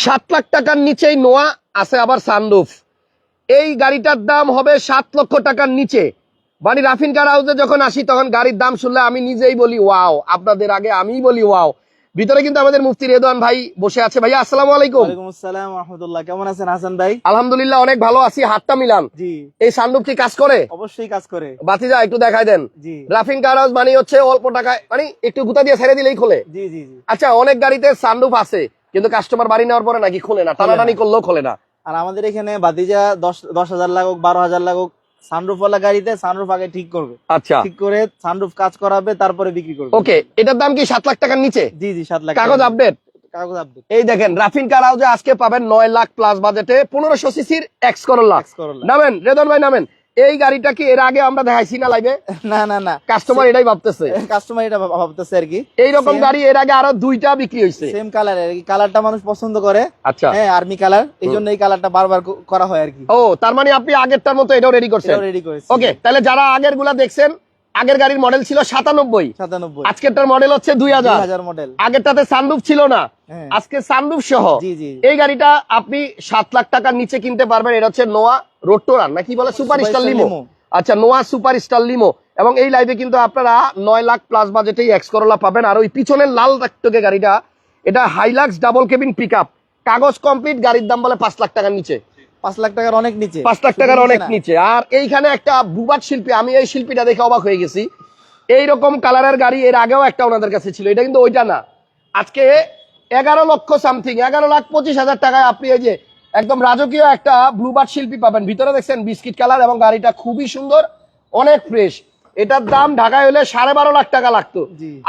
7 লাখ টাকার নিচেই নোয়া আছে, আবার সানরুফ। এই গাড়িটার দাম হবে 7 লক্ষ টাকার নিচে। মানে রাফিন কার হাউসে যখন আসি তখন গাড়ির দাম শুনলে আমি নিজেই বলি ওয়াও, আপনাদের আগে আমিই বলি ওয়াও। ভিতরে কিন্তু আমাদের মুফতি রেদওয়ান ভাই বসে আছে। ভাইয়া আসসালামু আলাইকুম। ওয়ালাইকুম আসসালাম ওয়া রাহমাতুল্লাহ। কেমন আছেন হাসান ভাই? আলহামদুলিল্লাহ অনেক ভালো আছি। হাতটা মিলান। জি, এই সানরুফ কি কাজ করে? অবশ্যই কাজ করে। বাতিজা একটু দেখাই দেন। জি রাফিন কার হাউস মানে হচ্ছে অল্প টাকায়, মানে একটু গুতা দিয়ে ছেড়ে দিলেই খোলে। জি জি জি। আচ্ছা, অনেক গাড়িতে সানরুফ আছে কিন্তু কাস্টমার বাড়ি নেওয়ার পরে নাকি খোলে না, টানাটানি করলেও খোলে না। আর আমাদের এখানে বাতিজা 10,000 লাগুক 12,000 লাগুক, সানরুফ ওয়ালা গাড়িতে সানরুফ আগে ঠিক করবে। আচ্ছা, ঠিক করে সানরুফ কাজ করাবে, তারপরে বিক্রি করবে। ওকে। এটার দাম কি 7 লাখ টাকার নিচে? জি জি, 7 লাখ। কাগজ আপডেট। কাগজ আপডেট। এই দেখেন রাফিন কার হাউসে আজকে পাবেন 9 লাখ প্লাস বাজেটে 1500 সিসির এক্স করোলা। নামেন রেদন ভাই, নামেন। এই গাড়িটা কি এর আগে আমরা দেখাইছি না লাইভে? না না না, কাস্টমার এটাই ভাবতেছে। কাস্টমার এটা ভাবতেছে আর কি। এইরকম গাড়ি এর আগে আরো 2টা বিক্রি হয়েছে সেম কালারের, এই কালারটা মানুষ পছন্দ করে। আচ্ছা, হ্যাঁ, আর্মি কালার, এই জন্য এই কালারটা বারবার করা হয় আর কি। ও তার মানে আপনি আগেরটার মতো এটাও রেডি করছেন? এটাও রেডি করেছি। ওকে, তাহলে যারা আগের গুলা দেখছেন, আগের গাড়ির মডেল ছিল 97, 97, আজকেরটার মডেল হচ্ছে 2000 মডেল। আগেরটাতে সানরুফ ছিল না, আজকে সানরুফ সহ। জি জি। এই গাড়িটা আপনি 7 লাখ টাকার নিচে কিনতে পারবেন। এটা হচ্ছে নোয়া রোটোরান নাকি বলে, সুপার স্টার লিমো। আচ্ছা, নোয়া সুপার স্টার লিমো। এবং এই লাইভে কিন্তু আপনারা 9 লাখ প্লাস বাজেটেই এক্স করোলা পাবেন। আর ওই পিছনের লাল টকটকে গাড়িটা, এটা হাইলাক্স ডাবল কেবিন পিকআপ, কাগজ কমপ্লিট, গাড়ির দাম বলে 5 লাখ টাকার নিচে। 5 লাখ টাকার অনেক নিচে। 5 লাখ টাকার অনেক নিচে। আর এইখানে একটা বুবাট শিল্পী, আমি এই শিল্পীটা দেখে অবাক হয়ে গেছি। এইরকম কালারের গাড়ি এর আগেও একটা ওনাদের কাছে ছিল, এটা কিন্তু ওইটা না। আজকে 11 লক্ষ সামথিং, 11,25,000 টাকায় আপনি এই যে একদম রাজকীয় একটা ব্লুবার্ড শিল্পী পাবেন। ভিতরে দেখছেন বিস্কিট কালার, এবং গাড়িটা খুবই সুন্দর, অনেক ফ্রেশ। এটার দাম ঢাকায় হলে 12.5 লাখ টাকা লাগতো,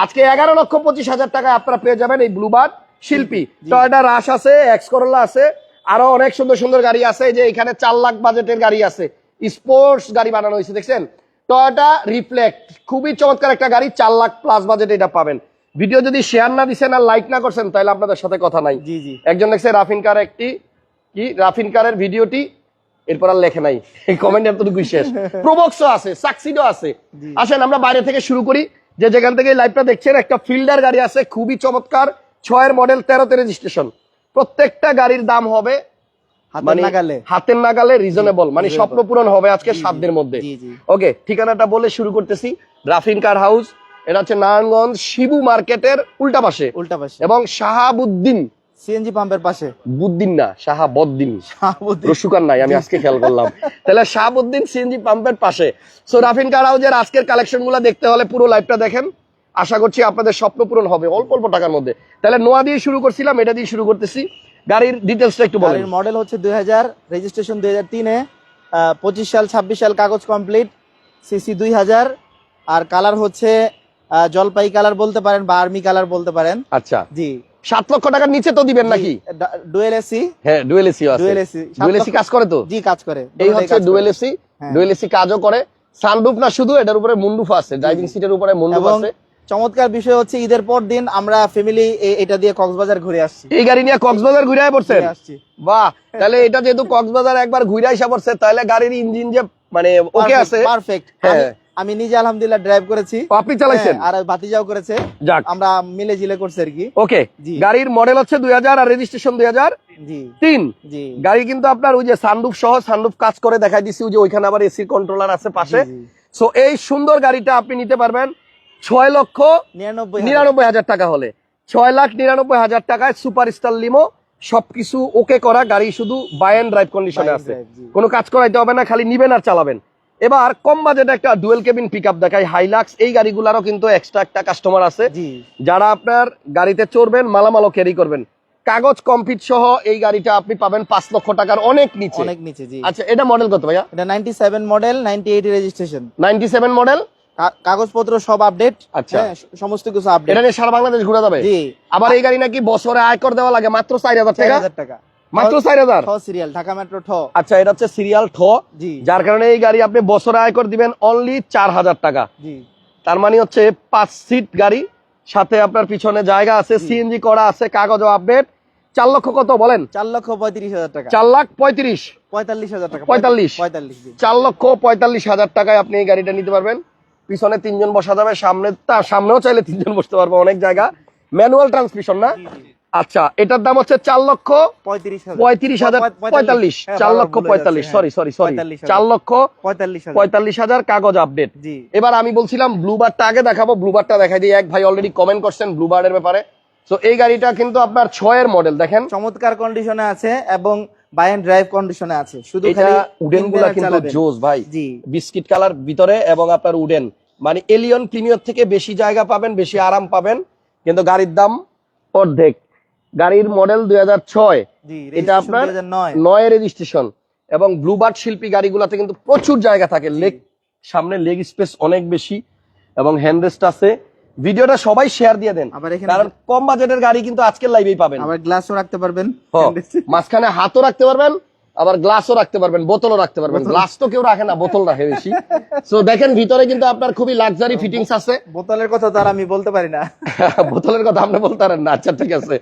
আজকে 11,25,000 টাকায় আপনারা পেয়ে যাবেন এই ব্লুবার্ড শিল্পী। টয়োটা রাশ আছে, এক্স করোলা আছে, আরো অনেক সুন্দর সুন্দর গাড়ি আছে। যে এখানে 4 লাখ বাজেটের গাড়ি আছে, স্পোর্টস গাড়ি বানানো হয়েছে দেখছেন, টয়োটা রিফ্লেক্ট, খুবই চমৎকার একটা গাড়ি। 4 লাখ প্লাস বাজেটে এটা পাবেন। ভিডিও যদি শেয়ার না দিচ্ছেন আর লাইক না করছেন তাহলে আপনাদের সাথে কথা নাই। জি জি। একজন দেখছে রাফিন কার একটি কি, রাফিন কারের ভিডিওটি, এরপর আর লেখে নাই, কমেন্ট এতটুকুই শেষ। প্রবক্সও আছে, সাকসিডও আছে। আসেন আমরা বাইরে থেকে শুরু করি। যে যেখান থেকে লাইভটা দেখছেন, একটা ফিল্ডার গাড়ি আছে, খুবই চমৎকার, 6 মডেল, 13তে রেজিস্ট্রেশন। প্রত্যেকটা গাড়ির দাম হবে হাতের নাগালে, রিজনেবল, মানে স্বপ্ন পূরণ হবে আজকে সাধ্যের মধ্যে। ওকে, ঠিকানাটা বলে শুরু করতেছি। রাফিন কার হাউস, এটা হচ্ছে নারায়ণগঞ্জ শিবু মার্কেটের উল্টা পাশে, এবং শাহাবুদ্দিন সিএনজি পাম্পের পাশে। বুদ্দিন না, শাহাবুদ্দিন, রসুকার নাই, আমি আজকে খেয়াল করলাম। তাহলে শাহাবুদ্দিন সিএনজি পাম্পের পাশে। সো রাফিন কার হাউসের আজকের কালেকশন গুলা দেখতে হলে পুরো লাইভটা দেখেন। আশা করছি আপনাদের স্বপ্ন পূরণ হবে অল্প অল্প টাকার মধ্যে। তাহলে নোয়া দিয়ে শুরু করছিলাম, এটা দিয়ে শুরু করতেছি। গাড়ির ডিটেলসটা একটু বলেন। গাড়ির মডেল হচ্ছে 2000, রেজিস্ট্রেশন 2003-এ, 25 সাল 26 সাল কাগজ কমপ্লিট, সিসি 2000। আর কালার হচ্ছে জলপাই কালার বলতে পারেন বা আর্মি কালার বলতে পারেন। আচ্ছা জি। 7 লক্ষ টাকার নিচে তো দিবেন নাকি? Dual AC. হ্যাঁ, ডুয়েল এসি আছে। ডুয়েল এসি কাজ করে তো? জি, কাজ করে। এই হচ্ছে ডুয়েল এসি। ডুয়েল এসি কাজও করে। সানরুফ না শুধু, এটার উপরে মুন্ডুফ আছে, ড্রাইভিং সিটের উপরে মুন্ডুফ আছে। চমৎকার বিষয় হচ্ছে ঈদের পর দিন আমরা ফ্যামিলি এটা দিয়ে কক্সবাজার ঘুরে আসছি। এই গাড়ি নিয়ে কক্সবাজার ঘুরে পড়ছেন? বাহ, তাহলে এটা যেহেতু কক্সবাজার একবার ঘুরে আসা পড়ছে, তাহলে গাড়ির ইঞ্জিন যে মানে ওকে আছে, পারফেক্ট। আমি নিজে আলহামদুলিল্লাহ ড্রাইভ করেছি। আপনি চালাইছেন? আর ভাতিজাও করেছে, আমরা মিলে জিলে করছি আর কি। ওকে, গাড়ির মডেল হচ্ছে 2000 আর রেজিস্ট্রেশন 2003। গাড়ি কিন্তু আপনার ওই যে সানরুফ সহ, সানরুফ কাজ করে দেখাই দিছি, ওই যে ওইখানে আবার এসি কন্ট্রোলার আছে পাশে। সো এই সুন্দর গাড়িটা আপনি নিতে পারবেন 6,99,000 টাকা হলে। 6,99,000 টাকায় সুপার স্টার লিমো, সবকিছু ওকে করা গাড়ি, শুধু বাই এন্ড ড্রাইভ কন্ডিশনে আছে, কোনো কাজ করাইতে হবে না, খালি নিবেন আর চালাবেন। এবার কম বাজেটে একটা ডুয়েল কেবিন পিকআপ দেখাই, হাইলাক্স। এই গাড়িগুলোরও কিন্তু এক্সট্রা একটা কাস্টমার আছে, যারা আপনার গাড়িতে চড়বেন, মালামালও ক্যারি করবেন। কাগজ কমপ্লিট সহ এই গাড়িটা আপনি পাবেন 5 লক্ষ টাকার অনেক নিচে। আচ্ছা, এটা মডেল কত ভাইয়া? এটা 97 মডেল, 98 রেজিস্ট্রেশন। 97 মডেল, কাগজপত্র সব আপডেট। আচ্ছা, সমস্ত কিছু আপডেট। এটা নিয়ে সারা বাংলাদেশ ঘোরা যাবে। জি। আবার এই গাড়ি নাকি বছরে আয়কর দেওয়া লাগে মাত্র 4,000 টাকা। মাত্র 4,000 সিরিয়াল, ঢাকা মেট্রো ঠ। আচ্ছা, এটা হচ্ছে সিরিয়াল ঠ, যার কারণে এই গাড়ি আপনি বছরে আয়কর দিবেন অনলি 4,000 টাকা। তার মানে হচ্ছে 5 সিট গাড়ি, সাথে আপনার পিছনে জায়গা আছে, সিএনজি করা আছে, কাগজ আপডেট। 4 লক্ষ কত বলেন? 4,35,000 টাকা। 4,35,000 টাকা। 45 4,45,000 টাকায় আপনি এই গাড়িটা নিতে পারবেন। পিছনে 3 জন বসা যাবে, সামনেও চাইলে 3 জন বসতে পারবো, অনেক জায়গা। ম্যানুয়াল ট্রান্সমিশন না? আচ্ছা, এটার দাম হচ্ছে 4,35,000 45 4,45,000 সরি 4,45,000 কাগজ আপডেট। জি এবার আমি বলছিলাম ব্লুবারটা আগে দেখাবো, ব্লুবারটা দেখাই দিই। এক ভাই অলরেডি কমেন্ট করছেন ব্লুবারের ব্যাপারে। তো এই গাড়িটা কিন্তু আপনার 6 এর মডেল, দেখেন চমৎকার কন্ডিশনে আছে এবং বাই এন্ড ড্রাইভ কন্ডিশনে আছে। শুধু এটা উডেন গুলা কিন্তু জোস ভাই, জি বিস্কিট কালার ভিতরে এবং আপনার উডেন, মানে এলিয়ন প্রিমিয়ার থেকে বেশি জায়গা পাবেন, বেশি আরাম পাবেন, কিন্তু গাড়ির দাম অর্ধেক। গাড়ির মডেল 2006, জি এটা আপনার 2009 9 রেজিস্ট্রেশন। এবং ব্লুবার্ড শিল্পী গাড়িগুলোতে কিন্তু প্রচুর জায়গা থাকে, লেগ সামনে লেগ স্পেস অনেক বেশি এবং হ্যান্ডরেস্ট আছে। ভিডিওটা সবাই শেয়ার দিয়ে দেন, আবার এখানে কারণ কম বাজেটের গাড়ি কিন্তু আজকের লাইভেই পাবেন। আবার গ্লাসও রাখতে পারবেন, মাঝখানে হাতও রাখতে পারবেন, আবার গ্লাসও রাখতে পারবেন, বোতলও রাখতে পারবেন। গ্লাস তো কেউ রাখে না, বোতল রাখে বেশি। সো দেখেন ভিতরে কিন্তু আপনার খুবই লাক্সারি ফিটিংস আছে। বোতলের কথা তো আর আমি বলতে পারি না। বোতলের কথা আপনি বলতে পারেন না, আচ্ছা ঠিক আছে,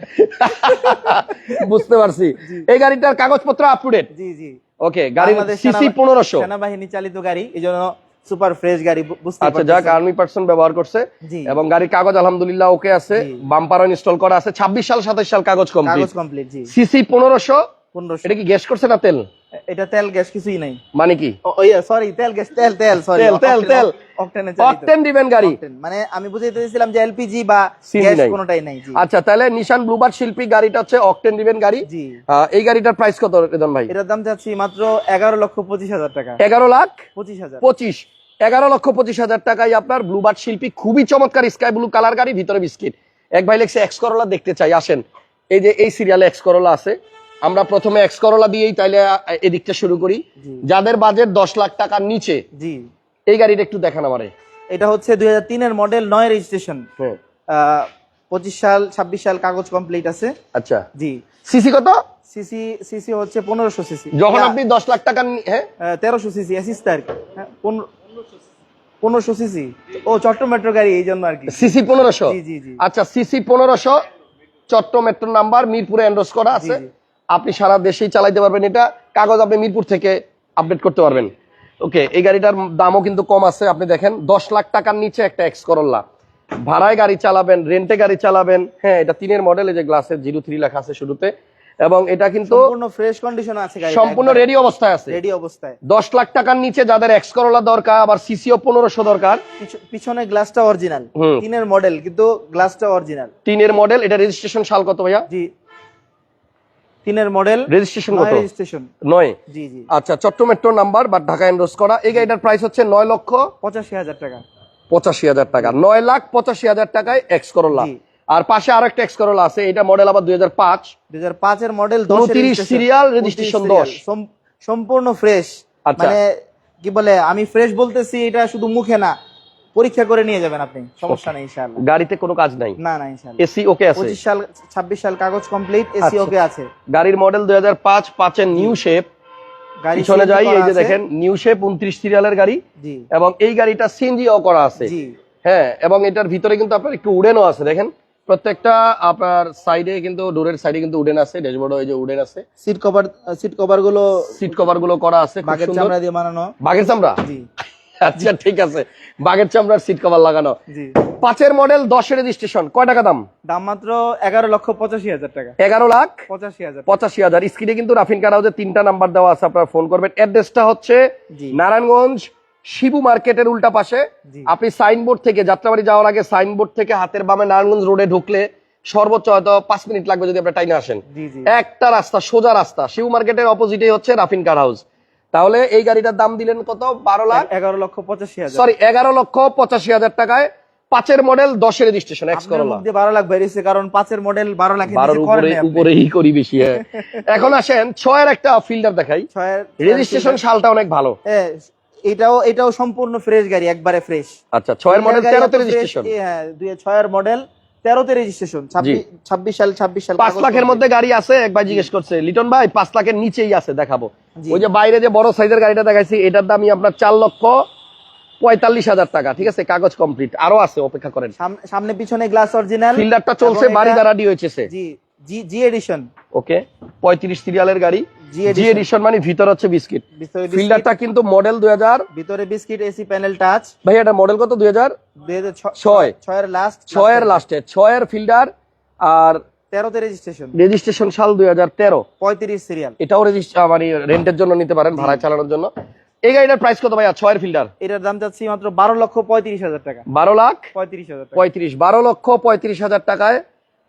বুঝতে পারছি। এই গাড়িটার কাগজপত্র আপ টু ডেট। জি জি ওকে, গাড়ির সিসি 1500, সেনাবাহিনী চালিত গাড়ি, এইজন্য সুপার ফ্রেশ গাড়ি, বুঝতে আচ্ছা যাক আর্মি পার্সন ব্যবহার করছে। জি এবং গাড়ির কাগজ আলহামদুলিল্লাহ ওকে আছে, বাম্পারও ইনস্টল করা আছে। 26 সাল 27 সাল কাগজ কাগজ কমপ্লিট। কমপ্লিট। জি সিসি 1500। 1500। এটা কি গ্যাস করছে না তেল? এটা তেল গ্যাস কিছুই নাই। মানে কি? সরি তেল গ্যাস, তেল সরি তেল অকটেনে চালিত, অকটেন দিবেন গাড়ি। মানে আমি বুঝাইতে চাইছিলাম যে এলপিজি বা CNG গ্যাস নাই। কোনোটাই নাই। জি আচ্ছা, তাহলে নিশান ব্লুবার্ড শিল্পী গাড়িটা হচ্ছে অকটেন দিবেন গাড়ি। জি এই গাড়িটার প্রাইস কত রেদন ভাই? এটার দাম চাচ্ছি মাত্র 11,25,000 টাকা। 11,25,000 25,000 11,25,000 টাকায় আপনার ব্লুবার্ড শিল্পী, খুবই চমৎকার স্কাই ব্লু কালার গাড়ি, ভিতরে বিস্কিট। এক ভাই লেখছে এক্স করোলা দেখতে চাই, আসেন এই যে এই সিরিয়ালে এক্স করোলা আছে। আমরা প্রথমে এক্স করোলা দিয়েই তাইলে এদিকটা শুরু করি। যাদের বাজেট 10 লাখ টাকার নিচে, জি এই গাড়িটা একটু দেখান আমারে। এটা হচ্ছে 2003 এর মডেল, 9 রেজিস্ট্রেশন, 25 সাল 26 সাল কাগজ কমপ্লিট আছে। আচ্ছা, জি সিসি কত? সিসি সিসি হচ্ছে 1500 সিসি। যখন আপনি 10 লাখ টাকা, হ্যাঁ 1300 সিসি অ্যাসিস্ট আর কি, 1500 সিসি। ও চট্টগ্রাম মেট্রো গাড়ি, এই জন্য আর কি সিসি 1500। জি জি জি আচ্ছা, সিসি 1500, চট্টগ্রাম মেট্রো নাম্বার, মিরপুরে এন্ডোর্স করা আছে। জি, জি। আপনি সারা দেশেই চালাইতে পারবেন এটা। কাগজ আপনি মিরপুর থেকে আপডেট করতে পারবেন। ওকে, এই গাড়িটার দামও কিন্তু কম আছে। আপনি দেখেন 10 লাখ টাকার নিচে একটা এক্স করোলা, ভাড়ায় গাড়ি চালাবেন, রেন্টে গাড়ি চালাবেন। হ্যাঁ, এটা 3 এর মডেল, এই যে গ্লাসের 03 লেখা আছে শুরুতে। এবং এটা কিন্তু সম্পূর্ণ ফ্রেশ কন্ডিশনে আছে গাড়ি, সম্পূর্ণ রেডি অবস্থায় আছে। রেডি অবস্থায়। 10 লাখ টাকার নিচে যাদের এক্স করোলা দরকার, আবার সিসিও 1500 দরকার। পিছনে গ্লাসটা অরিজিনাল, 3 এর মডেল কিন্তু গ্লাসটা অরিজিনাল। 3 এর মডেল, এটা রেজিস্ট্রেশন সাল কত ভাইয়া? জি 3 এর মডেল, রেজিস্ট্রেশন কত? রেজিস্ট্রেশন 9। জি জি আচ্ছা, চট্টগ্রাম মেট্রো নাম্বার বা ঢাকা এন্ডোর্স করা। এই গাড়িটার প্রাইস হচ্ছে 9,85,000 টাকা। 9,85,000 টাকা, 9,85,000 টাকায় এক্স করোলা। জি। আর পাশে আরেকটা এক্স করোলা আছে, এটা মডেল আবার 2005, 2005 এর মডেল, 29 সিরিয়াল, রেজিস্ট্রেশন 10। সম্পূর্ণ ফ্রেশ। আচ্ছা। মানে কি বলে, আমি ফ্রেশ বলতেছি, এটা শুধু মুখে না, পরীক্ষা করে নিয়ে যাবেন আপনি, সমস্যা নেই ইনশাআল্লাহ। গাড়িতে কোনো কাজ নাই? না না ইনশাআল্লাহ। এসি ওকে আছে? 25 সাল 26 সাল কাগজ কমপ্লিট, এসি আচ্ছা। ওকে আছে। গাড়ির মডেল 2005, 5 এর নিউ শেপ। গাড়ি পিছনে যাই, এই যে আছে। দেখেন নিউ শেপ, 29 সিরিয়ালের গাড়ি। জি এবং এই গাড়িটা সিএনজিও করা আছে। জি হ্যাঁ, এবং এটার ভিতরে কিন্তু আপনার একটু উডেনও আছে। দেখেন প্রত্যেকটা আপনার সাইডে কিন্তু, ডোরের সাইডে কিন্তু উডেন আছে, ড্যাশবোর্ডে এই যে উডেন আছে। সিট কভার গুলো, সিট কভার গুলো করা আছে খুব বাগের সুন্দর। চামড়া দিয়ে বানানো। বাঘের চামড়া? জি আচ্ছা ঠিক আছে, বাঘের চামড়ার সিট কভার লাগানো। জি 5 এর মডেল, 10 এর রেজিস্ট্রেশন। কয় টাকা দাম? দাম মাত্র 11,85,000 টাকা। 11,85,000। 85,000। স্ক্রিনে কিন্তু রাফিন কার হাউসে 3টা নাম্বার দেওয়া আছে, আপনারা ফোন করবেন। অ্যাড্রেসটা হচ্ছে জি। নারায়ণগঞ্জ শিবু মার্কেটের উল্টা পাশে। জি। আপনি সাইনবোর্ড থেকে, যাত্রাবাড়ি যাওয়ার আগে সাইনবোর্ড থেকে হাতের বামে নারায়ণগঞ্জ রোডে ঢুকলে সর্বোচ্চ হয়তো 5 মিনিট লাগবে যদি আপনি টাইনে আসেন। জি জি একটা রাস্তা, সোজা রাস্তা, শিবু মার্কেটের অপোজিটে হচ্ছে রাফিন কার হাউস। তাহলে এই গাড়িটার দাম দিলেন কত? 11,85,000। সরি 11,85,000 টাকায় 5 এর মডেল, 10 এর রেজিস্ট্রেশন এক্স করোলা। 12 লাখ বেরিয়েছে, কারণ 5 এর মডেল 12 লাখের নিচে 12 করেন নাই আপনি। উপরেই করি বেশি। হ্যাঁ, এখন আসেন 6 এর একটা ফিল্ডার দেখাই। 6 এর রেজিস্ট্রেশন সালটা অনেক ভালো। এটাও সম্পূর্ণ ফ্রেশ গাড়ি, একবারে ফ্রেশ। আচ্ছা, 6 এর মডেল, 13 তে রেজিস্ট্রেশন। হ্যাঁ 6 এর মডেল, 13 তে রেজিস্ট্রেশন, 26 সাল 5 লাখের মধ্যে গাড়ি আছে। একবার জিজ্ঞেস করছে লিটন ভাই 5 লাখের নিচেই আছে, দেখাবো। জি। ওই যে বাইরে যে বড় সাইজের গাড়িটা দেখাইছি, এটার দামই আপনার 4,45,000 টাকা। ঠিক আছে, কাগজ কমপ্লিট, আরো আছে, অপেক্ষা করেন। সামনে পিছনে গ্লাস অরিজিনাল, ফিল্ডারটা চলছে, বাড়ি দাঁড়াডি হয়েছে। জি জি জি এডিশন। ওকে, 35 সিরিয়ালের গাড়ি, জি এডিশন, মানে ভিতর হচ্ছে বিস্কিট। ফিল্ডারটা কিন্তু মডেল 2000, ভিতরে বিস্কিট, এসি প্যানেল টাচ। ভাই এটা মডেল কত? 2006। 6 এর লাস্ট, 6 এর লাস্টে, 6 এর ফিল্ডার। আর 13তে রেজিস্ট্রেশন। রেজিস্ট্রেশন সাল 2013, 35 সিরিয়াল। এটাও মানে রেন্টের জন্য নিতে পারেন, ভাড়ায় চালানোর জন্য। এই গাড়িটার প্রাইস কত ভাইয়া? 6 এর ফিল্ডার, এটার দাম যাচ্ছে মাত্র 12,35,000 টাকা। 12,35,000 টাকা। 12,35,000 টাকায়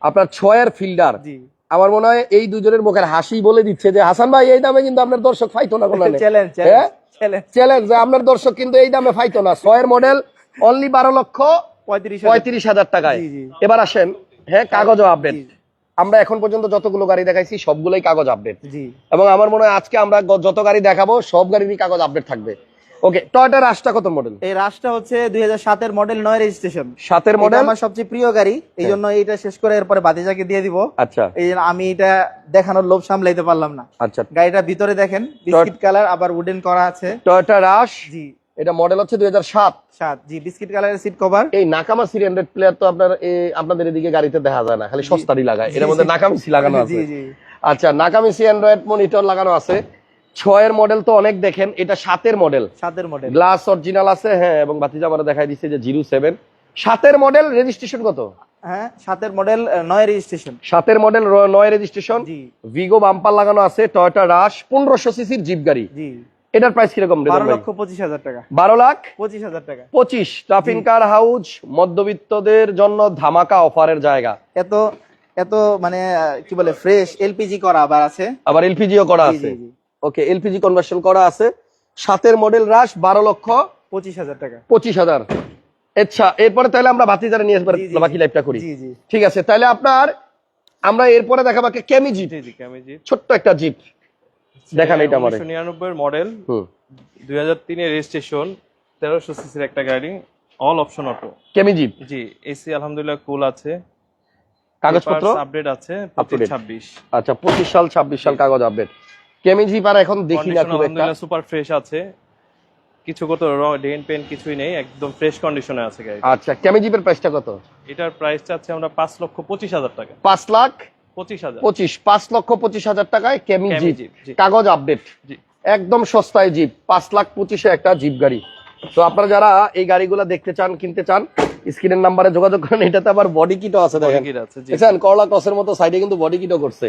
আপনার 6 এর ফিল্ডার। জি, আমার মনে হয় এই দুজনের মুখের হাসি বলে দিচ্ছে যে হাসান ভাই এই দামে কিন্তু আপনার দর্শক ফাইতো না কোনো চ্যালেঞ্জ হ্যাঁ চ্যালেঞ্জ। চ্যালেঞ্জ যে আপনার দর্শক কিন্তু এই দামে ফাইতো না। 6 এর মডেল অনলি 12,35,000 টাকায়। জি, জি। এবার আসেন, হ্যাঁ কাগজও আপডেট। জি, আমরা এখন পর্যন্ত যতগুলো গাড়ি দেখাইছি সবগুলোই কাগজ আপডেট, জি। এবং আমার মনে হয় আজকে আমরা যত গাড়ি দেখাবো সব গাড়িরই কাগজ আপডেট থাকবে। ওকে, টয়োটা রাশটা কত মডেল? এই রাশটা হচ্ছে 2007 এর মডেল, 9 রেজিস্ট্রেশন। 7 এর মডেল, আমার সবচেয়ে প্রিয় গাড়ি, এই জন্য এইটা শেষ করে এরপরে বাতিজাকে দিয়ে দিব। আচ্ছা এই জন্য আমি এটা দেখানোর লোভ সামলাইতে পারলাম না। আচ্ছা। গাড়িটা ভিতরে দেখেন, বিস্কিট কালার, আবার উডেন করা আছে। টয়োটা রাশ, জি, এটা মডেল হচ্ছে 2007। 7। জি, বিস্কিট কালারের সিট কভার। এই নাকামা 300 প্লেয়ার তো আপনাদের এদিকে গাড়িতে দেখা যায় না, খালি সস্তারই লাগায়। এর মধ্যে নাকামিসি লাগানো আছে। জি, জি। আচ্ছা, নাকামিসি অ্যান্ড্রয়েড মনিটর লাগানো আছে। 6 এর মডেল তো অনেক দেখেন, এটা 7 এর মডেল। 7 এর মডেল, গ্লাস অরিজিনাল আছে, হ্যাঁ, এবং বাতিজা আমরা দেখাই দিচ্ছে যে 07। 7 এর মডেল, রেজিস্ট্রেশন কত? হ্যাঁ 7 এর মডেল, 9 রেজিস্ট্রেশন। 7 এর মডেল, 9 রেজিস্ট্রেশন। জি, ভিগো বাম্পার লাগানো আছে। টয়োটা রাশ 1500 সিসির জিপ গাড়ি। জি। এটার প্রাইস কিরকম? 12,25,000 টাকা। 12,25,000 টাকা। 25। ট্রাফিন কার হাউস, মধ্যবিত্তদের জন্য ধামাকা অফারের জায়গা। এত এত মানে কি বলে, ফ্রেশ এলপিজি করা আবার আছে, আবার এলপিজিও করা জি, আছে। জি, জি। ওকে, এলপিজি কনভার্সন করা আছে। 7 এর মডেল রাশ 25,000 টাকা। 12,25,000। আচ্ছা, এরপরে তাহলে আমরা বাতিজারে নিয়ে আসবার জি, জি, বাকি লাইফটা করি। জি, জি। ঠিক আছে, তাহলে আমরা এরপরে দেখাবো একটা কেমি জিপ, জি কেমি জিপ, ছোট্ট একটা জিপ দেখান এটা আমারে। 1999 মডেল, হুম, 2003 এর রেজিস্ট্রেশন, 1300 সিসির একটা গাড়ি, অল অপশন অটো। কেমি জিপ। জি, এসি আলহামদুলিল্লাহ কুল আছে, কাগজপত্র আপডেট আছে, Up to date। 25-26। আচ্ছা, 25 সাল 26 সাল কাগজ আপডেট। কেমি জিপ আর এখন দেখি না কন্ডিশন খুব একটা। আলহামদুলিল্লাহ সুপার ফ্রেশ আছে, কিছু কত ডেন্ট পেন কিছুই নেই, একদম ফ্রেশ কন্ডিশনে আছে গাড়ি। আচ্ছা, কেমি জিপের প্রাইসটা কত? এটার প্রাইস চাচ্ছি আমরা 5,25,000 টাকা। 5,25,000। 5,25,000 টাকায় কেমি কেমি জিপ, জিপ, জি। কাগজ আপডেট, জি, একদম সস্তায় জিপ। 5,25,000 একটা জিপ গাড়ি। তো আপনারা যারা এই গাড়িগুলো দেখতে চান, কিনতে চান, স্ক্রিনের নাম্বারে যোগাযোগ করেন। এটাতে আবার বডি কিটও আছে, দেখেন, কিট আছে, জি। দেখছেন, করলা ক্রসের মতো সাইডে কিন্তু বডি কিটও করছে।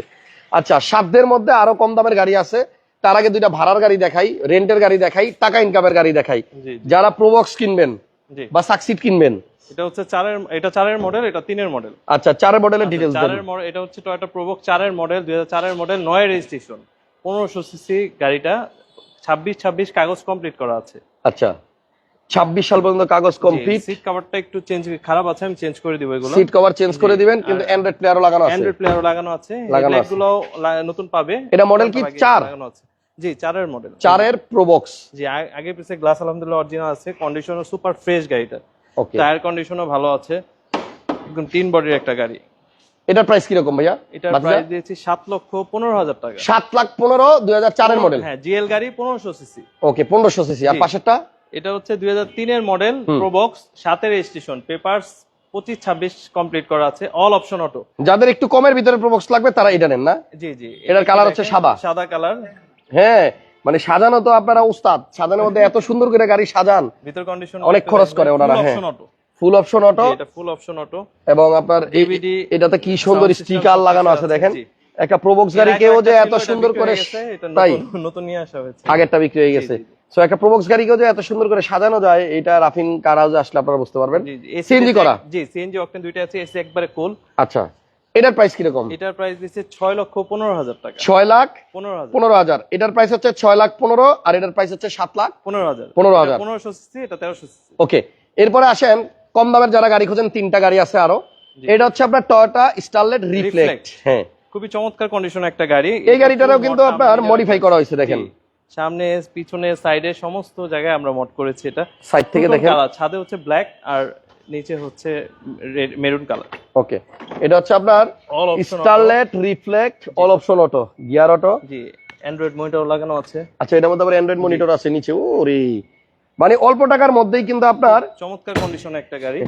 আচ্ছা, সাধ্যের মধ্যে আরো কম দামের গাড়ি আছে। তার আগে দুইটা ভাড়ার গাড়ি দেখাই, রেন্টের গাড়ি দেখাই, টাকা ইনকামের গাড়ি দেখাই। জি, জি। যারা প্রোবক্স কিনবেন জি, বা সাকসিড কিনবেন। এটা হচ্ছে 4 এর মডেল, এটা 3 এর মডেল। আচ্ছা, 4 মডেলের ডিটেইলস দেন। 4 মডেল, এটা হচ্ছে টয়োটা প্রোবক্স 4 এর মডেল, 2004 এর মডেল, 9 রেজিস্ট্রেশন, 1500 সিসি গাড়িটা, 26 কাগজ কমপ্লিট করা আছে। আচ্ছা, 26 সাল পর্যন্ত কাগজ কমপ্লিট। সিট কভারটা একটু খারাপ আছে, আমি চেঞ্জ করে দিব এগুলো। সিট কভার চেঞ্জ করে দিবেন, কিন্তু অ্যান্ড্রয়েড প্লেয়ারও লাগানো আছে। অ্যান্ড্রয়েড প্লেয়ারও লাগানো আছে, লাগানো আছে। এগুলো নতুন পাবে। এটা মডেল কি 4? লাগানো আছে। জি, 4 এর মডেল। 4 এর প্রোবক্স। জি, আগে পিছে গ্লাস আলহামদুলিল্লাহ অরিজিনাল আছে, কন্ডিশনও সুপার ফ্রেশ গাড়িটা। ওকে, টায়ার কন্ডিশনও ভালো আছে, একদম 3 বডির একটা গাড়ি। এটার প্রাইস কি রকম ভাইয়া? এটার প্রাইস দিয়েছি 7,15,000 টাকা। 7,15,000, 2004 এর মডেল। হ্যাঁ, জিএল গাড়ি, 1500 সিসি। ওকে, 1500 সিসি। আর জি। পাশেরটা? এটা হচ্ছে 2003 এর মডেল, প্রোবক্স, 7 এর রেজিস্ট্রেশন, পেপারস 25-26 কমপ্লিট করা আছে, অল অপশন অটো। যাদের একটু কমের ভিতরে প্রোবক্স লাগবে তারা এটা নেন না? জি, জি। এটার কালার হচ্ছে সাদা। সাদা কালার। হ্যাঁ, মানে সাজানো তো আপনারা উস্তাদ, সাজানোর মধ্যে এত সুন্দর করে গাড়ি সাজান। ভিতর কন্ডিশন অনেক খরচ করে ওনারা। হ্যাঁ, ফুল অপশন অটো। এটা ফুল অপশন অটো, এবং আপনার DVD, এটাতে কি সুন্দর sound system স্টিকার লাগানো আছে, দেখেন। জি। একটা প্রোবক্স গাড়িকেও যে এত সুন্দর করে, তাই নতুন নিয়ে আসা হয়েছে, আগেরটা বিক্রি হয়ে গেছে। জি, জি। সো একটা প্রোবক্স গাড়িকেও যে এত সুন্দর করে সাজানো যায়, এটা রাফিন কার হাউসে আসলে আপনারা বুঝতে পারবেন। জি, জি। সিএনজি করা। জি, সিএনজি অকটেন দুইটা আছে, এসি একবারে কুল। আচ্ছা, এটার প্রাইস কিরকম? এটার প্রাইস দিচ্ছে 6,15,000 টাকা। 6,15,000। 15,000। এটার প্রাইস হচ্ছে 6,15,000, আর এটার প্রাইস হচ্ছে 15,000। 15,000। 1500 সিসি, এটা 1300 সিসি। ওকে, এরপরে আসেন কম দামের যারা গাড়ি খোঁজেন, 3টা গাড়ি আছে আরো। জি। এটা হচ্ছে আপনার টয়োটা স্টারলেট রিফ্লেক্ট। Reflect। হ্যাঁ, খুবই চমৎকার কন্ডিশন একটা গাড়ি। এই গাড়িটারও কিন্তু আপনার মডিফাই করা হয়েছে, দেখেন। জি। সামনে, পিছনে, সাইডে সমস্ত জায়গায় আমরা মড করেছি এটা। সাইড থেকে Two-tone দেখেন। colour, ছাদে হচ্ছে ব্ল্যাক আর নিচে হচ্ছে মেরুন কালার। ওকে, এটা হচ্ছে আপনার all option starlet reflect, all option auto, gear auto. জি, অ্যান্ড্রয়েড মনিটর লাগানো আছে। আচ্ছা, এটার মধ্যে আবার অ্যান্ড্রয়েড মনিটর আছে নিচে। ওরে, মানে অল্প টাকার মধ্যেই কিন্তু আপনার চমৎকার কন্ডিশন একটা গাড়ি,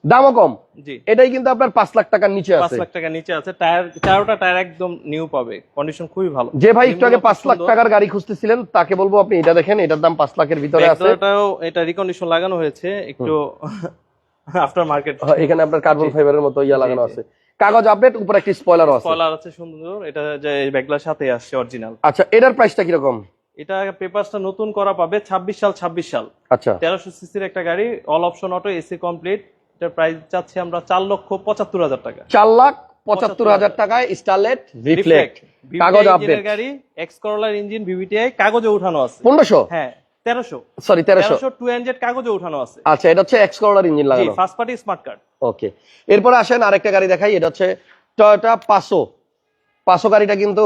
দামও কম। জি। এটাই কিন্তু আপনার 5 লাখ টাকার নিচে 5 আছে। লাখ টাকা নিচে আছে, টায়ার, চারোটা টায়ার একদম নিউ পাবে, কন্ডিশন খুবই ভালো। যে ভাই একটু আগে 5 লাখ টাকার গাড়ি খুঁজতেছিলেন, তাকে বলবো আপনি এটা দেখেন, এটার দাম 5 লাখের ভিতরে আছে। ব্যাকডোরটাও এটা রিকন্ডিশন লাগানো হয়েছে একটু, আফটার মার্কেট। এখানে আপনার কার্বন ফাইবারের মতো ইয়া লাগানো জি, জি। আছে। কাগজ আপডেট, উপরে একটা স্পয়লারও আছে। স্পয়লার আছে সুন্দর, এটা যে ব্যাগলার সাথে আসছে অরিজিনাল। আচ্ছা, এটার প্রাইসটা কিরকম? এটা পেপারসটা নতুন করা পাবে 26 সাল। আচ্ছা, 1300 সিসির একটা গাড়ি, all option auto, AC complete. এটার প্রাইস চাচ্ছি আমরা 4,75,000 টাকা। 4,75,000 টাকায় স্টারলেট রিফ্লেক্ট কাগজ আপডেট গাড়ি, এক্স করোলার ইঞ্জিন, ভিভিটিআই কাগজে উঠানো আছে। 1500, হ্যাঁ 1300, সরি 1300। 200 কাগজে উঠানো আছে। আচ্ছা, এটা হচ্ছে এক্স করোলার ইঞ্জিন জি, লাগানো। First party smart card. Okay, এরপরে আসেন আরেকটা গাড়ি দেখাই। এটা হচ্ছে টয়োটা পাসো গাড়িটা কিন্তু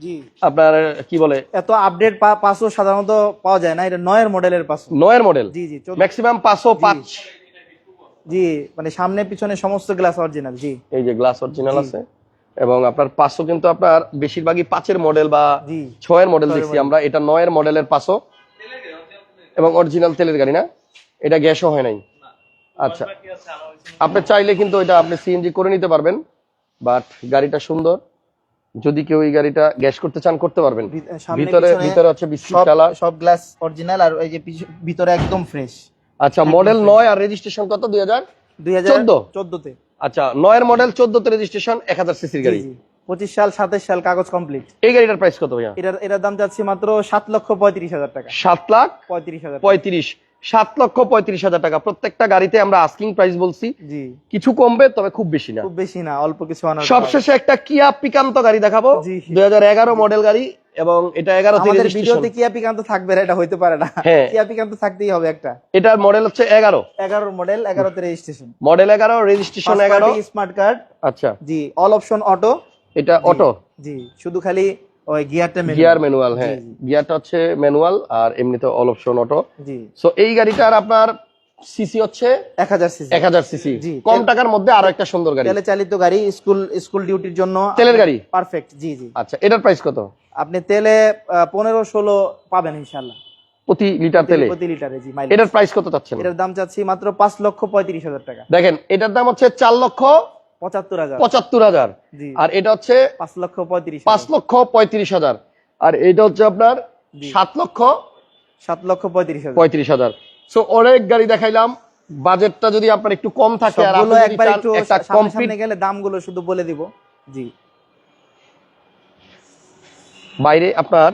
জি আপনার কি বলে, এত আপডেট পাঁচশো সাধারণত পাওয়া যায় না, এটা 9 মডেলের পাঁচশো। 9 মডেল। জি জি, ম্যাক্সিমাম 505। জি মানে সামনে পিছনে সমস্ত গ্লাস অরিজিনাল। জি, এই যে গ্লাস অরিজিনাল আছে, এবং আপনার 500 কিন্তু আপনার বেশিরভাগই 5-এর মডেল বা জি 6-এর মডেল দেখছি আমরা। এটা 9-এর মডেলের 500 এবং অরিজিনাল তেলের গাড়ি না, এটা গ্যাসও হয় নাই। আচ্ছা, আপনি চাইলে কিন্তু এটা আপনি সিএনজি করে নিতে পারবেন, বাট গাড়িটা সুন্দর। যদি কেউ এই গাড়িটা গ্যাস করতে চান করতে পারবেন। সামনে ভিতরে পিছনে হচ্ছে বিস্কিট কালার, সব গ্লাস অরিজিনাল, আর এই যে ভিতরে একদম ফ্রেশ। আচ্ছা, মডেল 9 আর রেজিস্ট্রেশন কত? 2014 তে। আচ্ছা, 9-এর মডেল, 14 তে রেজিস্ট্রেশন, 1000 সিসির গাড়ি। 25 সাল 27 সাল কাগজ কমপ্লিট। এই গাড়িটার প্রাইস কত ভাইয়া? এটার দাম যাচ্ছে মাত্র 7,35,000 টাকা। 7,35,000, 7,35,000 টাকা। প্রত্যেকটা গাড়িতে আমরা আস্কিং প্রাইস বলছি, জি কিছু কমবে তবে খুব বেশি না। খুব বেশি না, অল্প কিছু আনার। সবশেষে একটা কিয়া পিকান্ত গাড়ি দেখাবো, জি। 2011 মডেল গাড়ি, এবং এটা 11 তে আমাদের রেজিস্ট্রেশন। ভিডিওতে কিয়া পিকান্ত থাকবে না, এটা হইতে পারে না। হ্যাঁ। কিয়া পিকান্ত থাকতেই হবে একটা। এটার মডেল হচ্ছে 11 মডেল, 11 তে registration. Model 11, registration 11। Smart card. আচ্ছা, জি, অল অপশন অটো। এটা অটো। জি, শুধু খালি ওই গিয়ারটা গিয়ার ম্যানুয়াল। হ্যাঁ, জি, জি। গিয়ারটা হচ্ছে ম্যানুয়াল, আর এমনিতে অল অপশন অটো। জি, সো এই গাড়িটার আপনার সিসি হচ্ছে 1000 সিসি। 1000 সিসি, জি। কম টাকার মধ্যে আরো একটা সুন্দর গাড়ি। তেলে চালিত গাড়ি, স্কুল ডিউটির জন্য তেলের গাড়ি। পারফেক্ট। জি জি। আচ্ছা, এটার প্রাইস কত? আপনি তেলে 15-16 পাবেন ইনশাআল্লাহ প্রতি লিটার তেলে? প্রতি লিটারে। জি, মাইলেজ। এটার প্রাইস কত চাচ্ছেন? এটার দাম চাচ্ছি মাত্র 5,35,000 টাকা। দেখেন, এটার দাম হচ্ছে 4,75,000, 75,000। জি, আর এটা হচ্ছে 5,35,000। 5,35,000, আর এটা হচ্ছে আপনার জি। 7,35,000। 7,35,000। সো অনেক গাড়ি দেখাইলাম। বাজেটটা যদি আপনার একটু কম থাকে, আর সবগুলো আপনি যদি একবার চান একটু একটা সামনে কমপ্লিট, সামনে গেলে দামগুলো শুধু বলে দিব। জি, বাইরে আপনার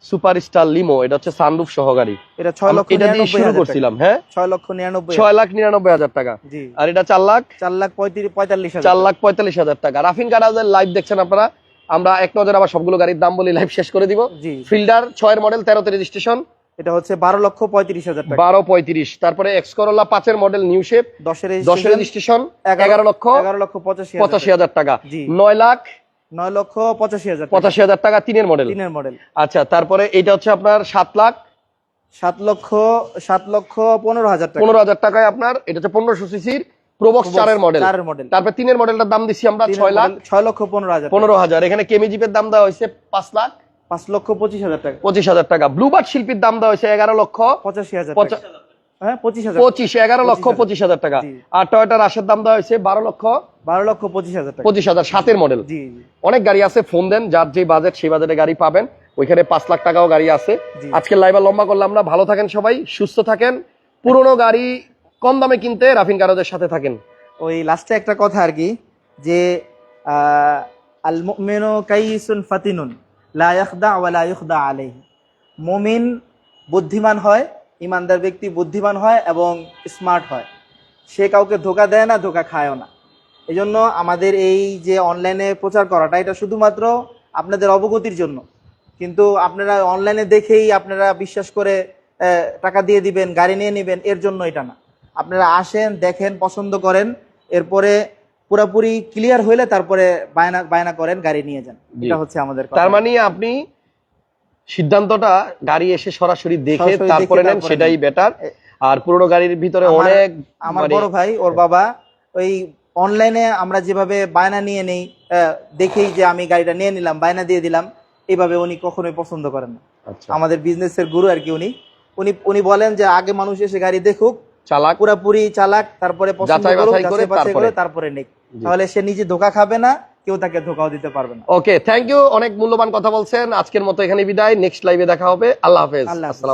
সুপারস্টার লিমো, এটা হচ্ছে সানরুফ সহ গাড়ি। এটা 6,99,000 এটা দিয়ে শুরু করছিলাম। হ্যাঁ, 6,99,000। 6,99,000 টাকা। জি, আর এটা 4,45,000। 4,45,000 টাকা। রাফিন গারাজের লাইভ দেখছেন আপনারা। আমরা এক নজর আবার সবগুলো গাড়ির দাম বলি, লাইভ শেষ করে দিব। জি, ফিল্ডার 6-এর মডেল, 13 তে রেজিস্ট্রেশন, এটা হচ্ছে 12,35,000 টাকা। 12,35,000। তারপরে এক্স করোলা 5-এর মডেল, নিউ শেপ, 10 10-এর রেজিস্ট্রেশন, 11,85,000 11,85,000 টাকা। জি। 9,85,000 9,85,000 টাকা 3-এর মডেল। 3-এর মডেল। আচ্ছা, তারপরে এটা হচ্ছে আপনার 7,15,000 টাকা। 7,15,000 টাকায় আপনার, এটা হচ্ছে 1500 সিসির প্রবক্স 4-এর মডেল। 4-এর মডেল। তারপরে 3-এর মডেলটার দাম দিচ্ছি আমরা 6,15,000 টাকা। 6,15,000। এখানে কেমি জিপের দাম দেওয়া হয়েছে 5,25,000 টাকা। 5,25,000 টাকা। ব্লুবার্ড শিল্পীর দাম দেওয়া হয়েছে 85,000 টাকা। হ্যাঁ, 25,000। 11,25,000 টাকা। জি। আর টয়োটা রাশের দাম দেওয়া হয়েছে 12,25,000 টাকা। 12,25,000, 7-এর মডেল। জি জি। অনেক গাড়ি আছে, ফোন দেন, যার যে বাজেট সেই বাজেটে গাড়ি পাবেন। ওইখানে 5 লাখ টাকাও গাড়ি আছে। জি। আজকের লাইভ লম্বা করলাম না। ভালো থাকেন সবাই, সুস্থ থাকেন। পুরনো গাড়ি কম দামে কিনতে রাফিন গারাজের সাথে থাকেন। ওই লাস্টে একটা কথা আর কি, যে আল মুমিনু কাইসুন ফাতিনুন লা ইয়াখদা ওয়া লা ইউখদা আলাইহি। মুমিন বুদ্ধিমান হয়, ইমানদার ব্যক্তি বুদ্ধিমান হয় এবং স্মার্ট হয়। সে কাউকে ধোকা দেয় না, ধোকা খায়ও না। এজন্য আমাদের এই যে অনলাইনে প্রচার করাটা, এটা শুধুমাত্র আপনাদের অবগতির জন্য। কিন্তু আপনারা অনলাইনে দেখেই আপনারা বিশ্বাস করে টাকা দিয়ে দিবেন, গাড়ি নিয়ে নেবেন, এর জন্য এটা না। আপনারা আসেন, দেখেন, পছন্দ করেন, এরপরে পুরোপুরি ক্লিয়ার হইলে তারপরে বায়না করেন, গাড়ি নিয়ে যান। এটা হচ্ছে আমাদের কথা। তার মানে আপনি সিদ্ধান্তটা গাড়ি এসে সরাসরি দেখে সরাসরি তারপরে দেখে নেন, তারপরে সেটাই বেটার। আর পুরনো গাড়ির ভিতরে অনেক আমার বড় ভাই, ওর বাবা, ওই অনলাইনে আমরা যেভাবে বায়না নিয়ে নেই, দেখেই যে আমি গাড়িটা নিয়ে নিলাম, বায়না দিয়ে দিলাম, এইভাবে উনি কখনোই পছন্দ করেন না। আচ্ছা, আমাদের বিজনেসের গুরু আর কি উনি বলেন যে আগে মানুষ এসে গাড়ি দেখুক, চালাক, পুরাপুরি চালাক, তারপরে পছন্দ যাচাই করুক, বাছাই করে যাচাই বাছাই করে তারপরে তারপরে নেক। তাহলে সে নিজে ধোকা খাবে না, কেউ তাকে ধোকাও দিতে পারবে না। ওকে, থ্যাংক ইউ। অনেক মূল্যবান কথা বলছেন। আজকের মতো এখানে বিদায়। নেক্সট লাইভে দেখা হবে। আল্লাহ হাফেজ। আল্লাহ হাফেজ। আসসালামু